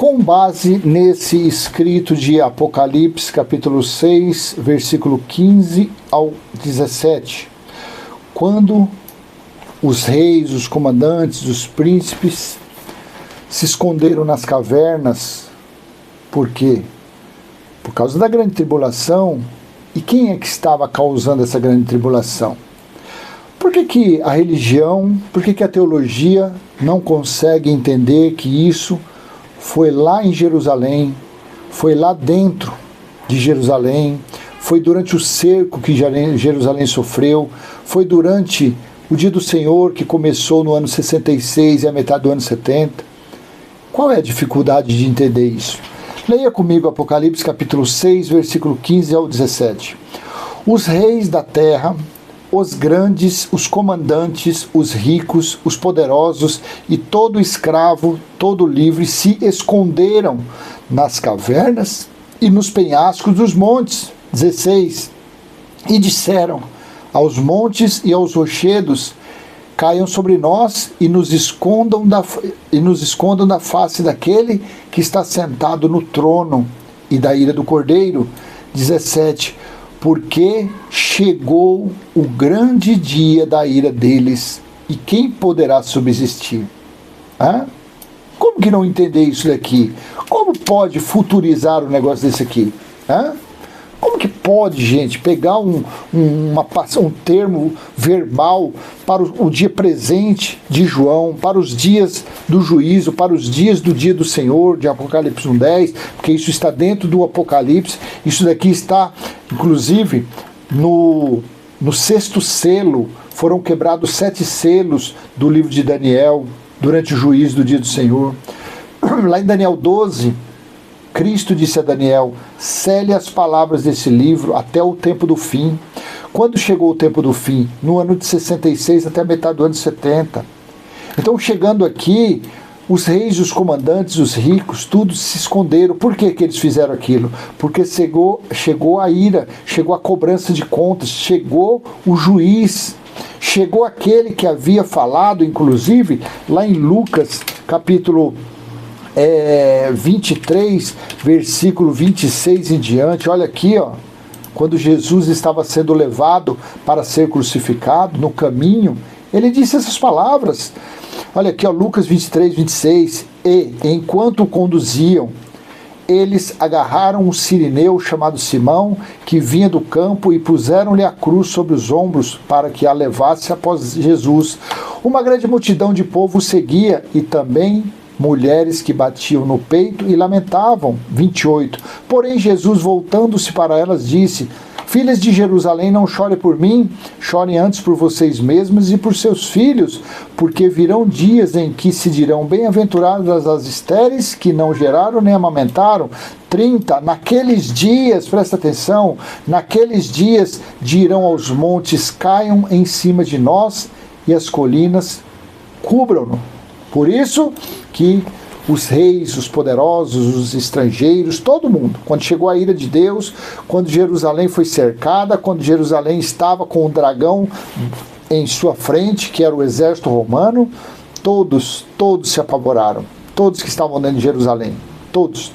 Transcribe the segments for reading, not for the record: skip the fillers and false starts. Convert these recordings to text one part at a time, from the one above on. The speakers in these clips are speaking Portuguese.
Com base nesse escrito de Apocalipse, capítulo 6, versículo 15 ao 17, quando os reis, os comandantes, os príncipes se esconderam nas cavernas, por quê? Por causa da grande tribulação. E quem é que estava causando essa grande tribulação? Por que a religião, por que a teologia não consegue entender que isso foi lá em Jerusalém, foi lá dentro de Jerusalém, foi durante o cerco que Jerusalém sofreu, foi durante o dia do Senhor que começou no ano 66 e a metade do ano 70? Qual é a dificuldade de entender isso? Leia comigo Apocalipse capítulo 6, versículo 15 ao 17. Os reis da terra, os grandes, os comandantes, os ricos, os poderosos e todo escravo, todo livre se esconderam nas cavernas e nos penhascos dos montes. 16. E disseram aos montes e aos rochedos: caiam sobre nós e nos escondam da face daquele que está sentado no trono e da ira do Cordeiro. 17. Porque chegou o grande dia da ira deles, e quem poderá subsistir? Como que não entender isso daqui? Como pode futurizar um negócio desse aqui? Como que pode, gente, pegar um termo verbal para o dia presente de João, para os dias do juízo, para os dias do dia do Senhor, de Apocalipse 1:10, porque isso está dentro do Apocalipse, isso daqui está, inclusive, no 6º selo, foram quebrados 7 selos do livro de Daniel, durante o juízo do dia do Senhor. Lá em Daniel 12, Cristo disse a Daniel: cele as palavras desse livro até o tempo do fim. Quando chegou o tempo do fim? No ano de 66 até a metade do ano de 70. Então, chegando aqui, os reis, os comandantes, os ricos, todos se esconderam. Por que eles fizeram aquilo? Porque chegou a ira, chegou a cobrança de contas, chegou o juiz, chegou aquele que havia falado, inclusive, lá em Lucas, capítulo 23, versículo 26 em diante. Olha aqui, quando Jesus estava sendo levado para ser crucificado, no caminho, ele disse essas palavras. Olha aqui, Lucas 23, 26. E, enquanto o conduziam, eles agarraram um sirineu chamado Simão, que vinha do campo, e puseram-lhe a cruz sobre os ombros para que a levasse após Jesus. Uma grande multidão de povo seguia, e também mulheres que batiam no peito e lamentavam. 28. Porém, Jesus, voltando-se para elas, disse: filhas de Jerusalém, não chorem por mim, chorem antes por vocês mesmas e por seus filhos, porque virão dias em que se dirão: bem-aventuradas as estéreis que não geraram nem amamentaram. 30. Naqueles dias, presta atenção, naqueles dias dirão aos montes: caiam em cima de nós, e as colinas cubram-no. Por isso que os reis, os poderosos, os estrangeiros, todo mundo, quando chegou a ira de Deus, quando Jerusalém foi cercada, quando Jerusalém estava com o dragão em sua frente, que era o exército romano, todos se apavoraram. Todos que estavam dentro de Jerusalém. Todos.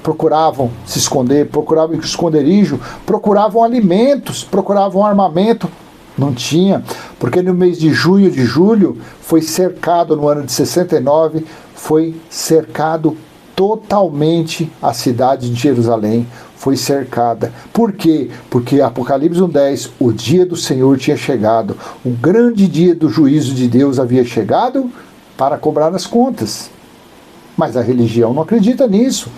Procuravam se esconder, procuravam esconderijo, procuravam alimentos, procuravam armamento. Não tinha, porque no mês de junho, de julho, foi cercado, no ano de 69, foi cercado totalmente a cidade de Jerusalém, foi cercada. Por quê? Porque Apocalipse 1:10, o dia do Senhor tinha chegado, o grande dia do juízo de Deus havia chegado para cobrar as contas. Mas a religião não acredita nisso.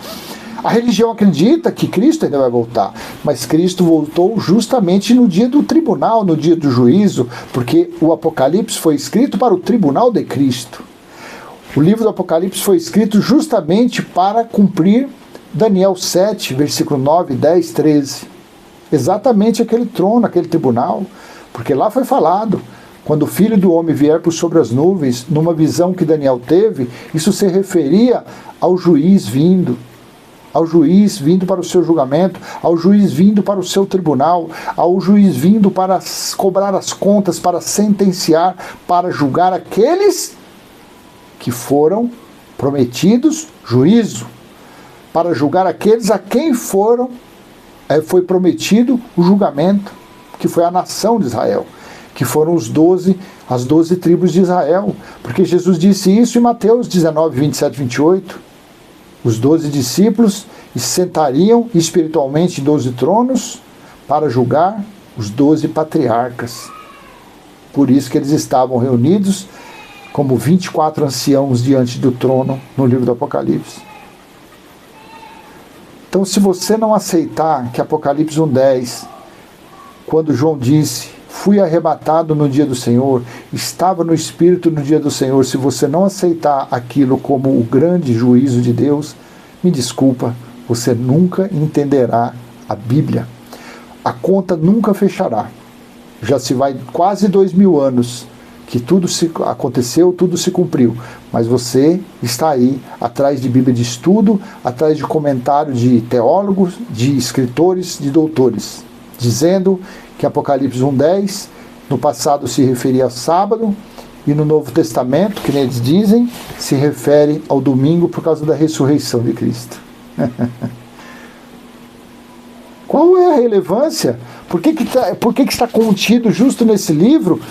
A religião acredita que Cristo ainda vai voltar, mas Cristo voltou justamente no dia do tribunal, no dia do juízo, porque o Apocalipse foi escrito para o tribunal de Cristo. O livro do Apocalipse foi escrito justamente para cumprir Daniel 7, versículo 9, 10, 13. Exatamente aquele trono, aquele tribunal, porque lá foi falado: quando o Filho do Homem vier por sobre as nuvens, numa visão que Daniel teve, isso se referia ao juiz vindo. Ao juiz vindo para o seu julgamento, ao juiz vindo para o seu tribunal, ao juiz vindo para cobrar as contas, para sentenciar, para julgar aqueles que foram prometidos juízo, para julgar aqueles a quem foi prometido o julgamento, que foi a nação de Israel, que foram as 12 tribos de Israel, porque Jesus disse isso em Mateus 19, 27 e 28, os 12 discípulos se sentariam espiritualmente em 12 tronos para julgar os 12 patriarcas. Por isso que eles estavam reunidos como 24 anciãos diante do trono no livro do Apocalipse. Então, se você não aceitar que Apocalipse 1:10, quando João disse, fui arrebatado no dia do Senhor, estava no Espírito no dia do Senhor, se você não aceitar aquilo como o grande juízo de Deus, me desculpa, você nunca entenderá a Bíblia. A conta nunca fechará. Já se vai quase 2000 anos que tudo aconteceu, tudo se cumpriu. Mas você está aí, atrás de Bíblia de estudo, atrás de comentário de teólogos, de escritores, de doutores, dizendo que Apocalipse 1:10, no passado se referia a sábado, e no Novo Testamento, que eles dizem, se refere ao domingo por causa da ressurreição de Cristo. Qual é a relevância? Por que está contido justo nesse livro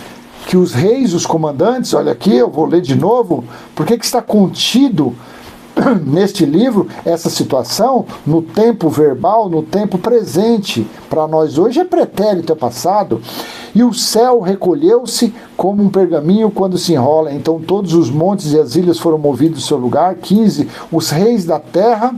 que os reis, os comandantes, olha aqui, eu vou ler de novo, por que está contido neste livro essa situação no tempo verbal, no tempo presente? Para nós hoje é pretérito, é passado. E o céu recolheu-se como um pergaminho quando se enrola. Então todos os montes e as ilhas foram movidos do seu lugar. 15. Os reis da terra,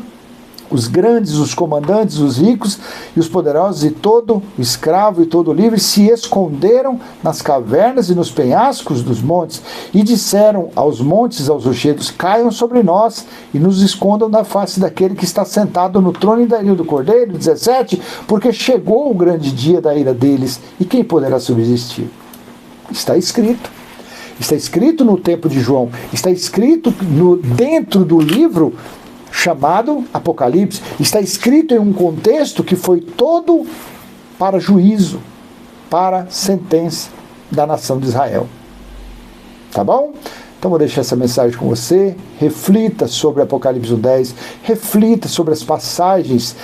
os grandes, os comandantes, os ricos e os poderosos, e todo o escravo e todo o livre, se esconderam nas cavernas e nos penhascos dos montes, e disseram aos montes, aos rochedos, caiam sobre nós e nos escondam da face daquele que está sentado no trono e da ira do Cordeiro. 17, porque chegou o grande dia da ira deles, e quem poderá subsistir? Está escrito. Está escrito no tempo de João, está escrito dentro do livro chamado Apocalipse, está escrito em um contexto que foi todo para juízo, para sentença da nação de Israel. Tá bom? Então vou deixar essa mensagem com você. Reflita sobre Apocalipse 1:10, reflita sobre as passagens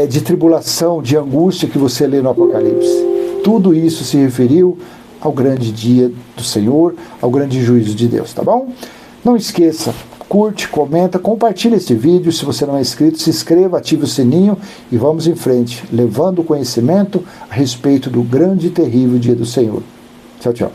de tribulação, de angústia que você lê no Apocalipse. Tudo isso se referiu ao grande dia do Senhor, ao grande juízo de Deus, tá bom? Não esqueça, curte, comenta, compartilha esse vídeo. Se você não é inscrito, se inscreva, ative o sininho e vamos em frente, levando o conhecimento a respeito do grande e terrível dia do Senhor. Tchau, tchau.